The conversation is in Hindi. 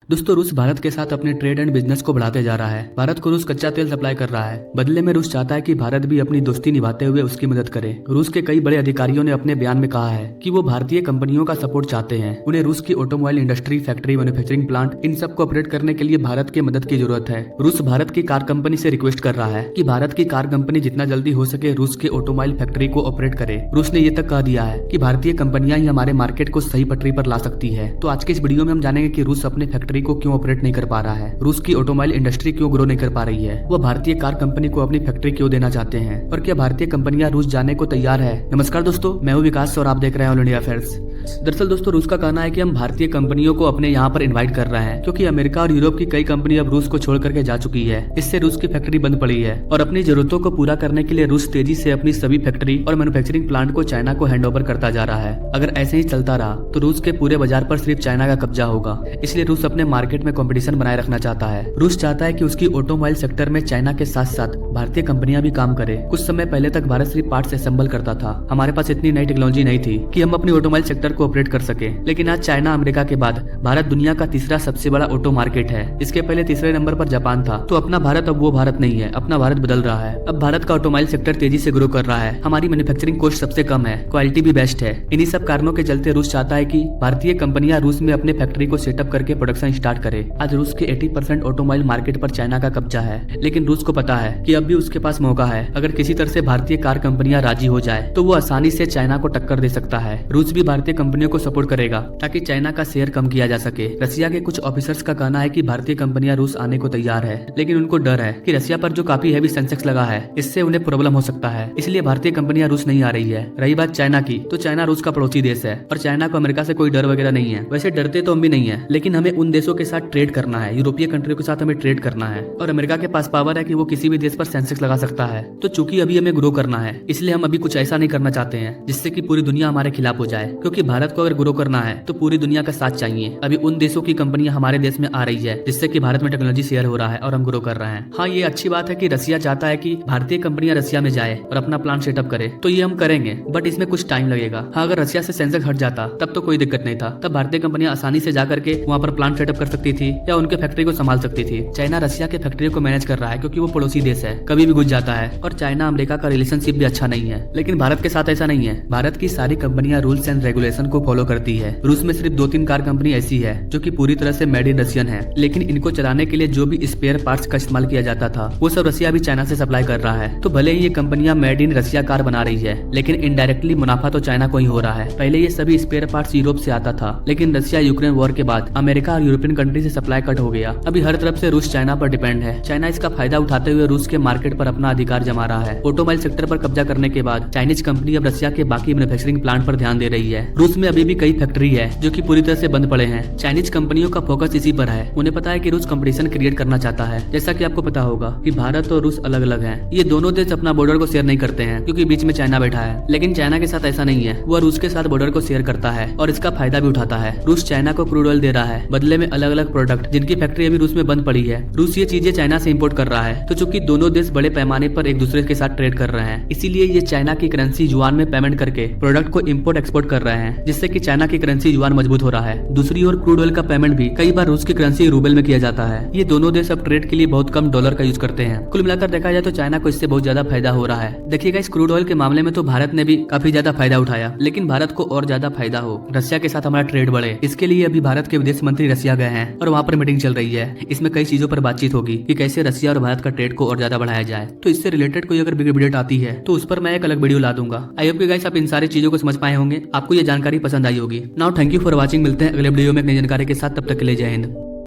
दोस्तों रूस भारत के साथ अपने ट्रेड एंड बिजनेस को बढ़ाते जा रहा है। भारत को रूस कच्चा तेल सप्लाई कर रहा है। बदले में रूस चाहता है कि भारत भी अपनी दोस्ती निभाते हुए उसकी मदद करे। रूस के कई बड़े अधिकारियों ने अपने बयान में कहा है कि वो भारतीय कंपनियों का सपोर्ट चाहते हैं। उन्हें रूस की automobile industry, factory, manufacturing plant, इन सब को ऑपरेट करने के लिए भारत की मदद की जरूरत है। रूस भारत की कार कंपनी से रिक्वेस्ट कर रहा है कि भारत की कार कंपनी जितना जल्दी हो सके रूस के ऑटोमोबाइल फैक्ट्री को ऑपरेट करे। रूस ने ये तक कह दिया है कि भारतीय कंपनियां ही हमारे मार्केट को सही पटरी पर ला सकती है। तो आज के इस वीडियो में हम जानेंगे कि रूस अपने फैक्ट्री को क्यों ऑपरेट नहीं कर पा रहा है, रूस की ऑटोमोबाइल इंडस्ट्री क्यों ग्रो नहीं कर पा रही है, वो भारतीय कार कंपनी को अपनी फैक्ट्री क्यों देना चाहते हैं और क्या भारतीय कंपनियां रूस जाने को तैयार है। नमस्कार दोस्तों, मैं हूं विकास और आप देख रहे हैं ऑल इंडिया अफेयर्स। दरअसल दोस्तों रूस का कहना है कि हम भारतीय कंपनियों को अपने यहाँ पर इनवाइट कर रहे हैं क्योंकि अमेरिका और यूरोप की कई कंपनी अब रूस को छोड़ करके जा चुकी है। इससे रूस की फैक्ट्री बंद पड़ी है और अपनी जरूरतों को पूरा करने के लिए रूस तेजी से अपनी सभी फैक्ट्री और मैन्युफैक्चरिंग प्लांट को चाइना को हैंडओवर करता जा रहा है। अगर ऐसे ही चलता रहा तो रूस के पूरे बाजार पर सिर्फ चाइना का कब्जा होगा। इसलिए रूस अपने मार्केट में कंपटीशन बनाए रखना चाहता है। रूस चाहता है कि उसकी ऑटोमोबाइल सेक्टर में चाइना के साथ साथ भारतीय कंपनियां भी काम करे। कुछ समय पहले तक भारत सिर्फ पार्ट्स असेंबल करता था। हमारे पास इतनी नई टेक्नोलॉजी नहीं थी कि हम अपनी ऑटोमोबाइल सेक्टर को ऑपरेट कर सके। लेकिन आज चाइना, अमेरिका के बाद भारत दुनिया का तीसरा सबसे बड़ा ऑटो मार्केट है। इसके पहले तीसरे नंबर पर जापान था। तो अपना भारत अब वो भारत नहीं है, अपना भारत बदल रहा है। अब भारत का ऑटोमोबाइल सेक्टर तेजी से ग्रो कर रहा है। हमारी मैन्युफैक्चरिंग कॉस्ट सबसे कम है, क्वालिटी भी बेस्ट है। इन्हीं सब कारणों के चलते रूस चाहता है कि भारतीय कंपनियां रूस में अपने फैक्ट्री को सेटअप करके प्रोडक्शन स्टार्ट करे। आज रूस के 80% ऑटोमोबाइल मार्केट पर चाइना का कब्जा है, लेकिन रूस को पता है कि अब भी उसके पास मौका है। अगर किसी तरह से भारतीय कार कंपनियां राजी हो जाए तो वो आसानी से चाइना को टक्कर दे सकता है। रूस भी भारतीय कंपनियों को सपोर्ट करेगा ताकि चाइना का शेयर कम किया जा सके। रसिया के कुछ ऑफिसर्स का कहना है कि भारतीय कंपनियां रूस आने को तैयार है, लेकिन उनको डर है कि रसिया पर जो काफी हैवी सेंसेक्स लगा है इससे उन्हें प्रॉब्लम हो सकता है। इसलिए भारतीय कंपनियां रूस नहीं आ रही है। रही बात चाइना की, तो चाइना रूस का पड़ोसी देश है और चाइना को अमेरिका से कोई डर वगैरह नहीं है। वैसे डरते तो हम भी नहीं है, लेकिन हमें उन देशों के साथ ट्रेड करना है, यूरोपीय कंट्रियों के साथ हमें ट्रेड करना है और अमेरिका के पास पावर है कि वो किसी भी देश पर सेंसेक्स लगा सकता है। तो चूंकि अभी हमें ग्रो करना है, इसलिए हम अभी कुछ ऐसा नहीं करना चाहते हैं जिससे कि पूरी दुनिया हमारे खिलाफ हो जाए। क्योंकि भारत को अगर ग्रो करना है तो पूरी दुनिया का साथ चाहिए। अभी उन देशों की कंपनियां हमारे देश में आ रही है जिससे कि भारत में टेक्नोलॉजी शेयर हो रहा है और हम ग्रो कर रहे हैं। हाँ, ये अच्छी बात है कि रसिया चाहता है कि भारतीय कंपनियां रसिया में जाए और अपना प्लांट सेटअप करे, तो ये हम करेंगे, बट इसमें कुछ टाइम लगेगा। हाँ, अगर रसिया से सेंसेक्स हट जाता तब तो कोई दिक्कत नहीं था। तब भारतीय कंपनियां आसानी से जाकर के वहाँ पर प्लांट सेटअप कर सकती थी या उनके फैक्ट्री को संभाल सकती थी। चाइना रसिया के फैक्ट्री को मैनेज कर रहा है क्योंकि वो पड़ोसी देश है, कभी भी घुस जाता है। और चाइना अमेरिका का रिलेशनशिप भी अच्छा नहीं है, लेकिन भारत के साथ ऐसा नहीं है। भारत की सारी कंपनियां रूल्स एंड रेगुलेशन को फॉलो करती है। रूस में सिर्फ 2-3 कार कंपनी ऐसी है जो कि पूरी तरह से मेड इन रशियन है, लेकिन इनको चलाने के लिए जो भी स्पेयर पार्ट्स का इस्तेमाल किया जाता था वो सब रसिया भी चाइना से सप्लाई कर रहा है। तो भले ही ये कंपनियां मेड इन रसिया कार बना रही है, लेकिन इनडायरेक्टली मुनाफा तो चाइना को ही हो रहा है। पहले ये सभी स्पेयर पार्ट्स यूरोप से आता था, लेकिन रसिया यूक्रेन वॉर के बाद अमेरिका और यूरोपियन कंट्री से सप्लाई कट हो गया। अभी हर तरफ से रूस चाइना पर डिपेंड है। चाइना इसका फायदा उठाते हुए रूस के मार्केट पर अपना अधिकार जमा रहा है। ऑटोमोबाइल सेक्टर पर कब्जा करने के बाद चाइनीज कंपनी अब रसिया के बाकी मैन्युफैक्चरिंग प्लांट पर ध्यान दे रही है। रूस में अभी भी कई फैक्ट्री है जो कि पूरी तरह से बंद पड़े हैं। चाइनीज कंपनियों का फोकस इसी पर है। उन्हें पता है कि रूस कंपटीशन क्रिएट करना चाहता है। जैसा कि आपको पता होगा कि भारत और रूस अलग अलग हैं। ये दोनों देश अपना बॉर्डर को शेयर नहीं करते हैं क्योंकि बीच में चाइना बैठा है, लेकिन चाइना के साथ ऐसा नहीं है। वह रूस के साथ बॉर्डर को शेयर करता है और इसका फायदा भी उठाता है। रूस चाइना को क्रूड ऑयल दे रहा है, बदले में अलग अलग प्रोडक्ट जिनकी फैक्ट्री अभी रूस में बंद पड़ी है। रूस ये चीजें चाइना से इम्पोर्ट कर रहा है। तो चूंकि दोनों देश बड़े पैमाने पर एक दूसरे के साथ ट्रेड कर रहे हैं, इसीलिए ये चाइना की करेंसी युआन में पेमेंट करके प्रोडक्ट को इम्पोर्ट एक्सपोर्ट कर रहे हैं, जिससे कि चाइना की करेंसी युआन मजबूत हो रहा है। दूसरी ओर क्रूड ऑयल का पेमेंट भी कई बार रूस की करेंसी रूबल में किया जाता है। ये दोनों देश अब ट्रेड के लिए बहुत कम डॉलर का यूज करते हैं। कुल मिलाकर देखा जाए तो चाइना को इससे बहुत ज्यादा फायदा हो रहा है। देखिएगा, इस क्रूड ऑयल के मामले में तो भारत ने भी काफी ज्यादा फायदा उठाया, लेकिन भारत को और ज्यादा फायदा हो, रसिया के साथ हमारा ट्रेड बढ़े, इसके लिए अभी भारत के विदेश मंत्री रसिया गए हैं और वहाँ पर मीटिंग चल रही है। इसमें कई चीजों पर बातचीत होगी कि कैसे रसिया और भारत का ट्रेड को और ज्यादा बढ़ाया जाए। तो इससे रिलेटेड कोई अगर बिग अपडेट आती है तो उस पर मैं एक अलग वीडियो ला दूंगा। आई होप गाइस आप इन सारी चीजों को समझ पाए होंगे, आपको ये जानकारी पसंद आई होगी। Now thank you for watching. मिलते हैं अगले वीडियो में एक नई जानकारी के साथ, तब तक के लिए जय हिंद।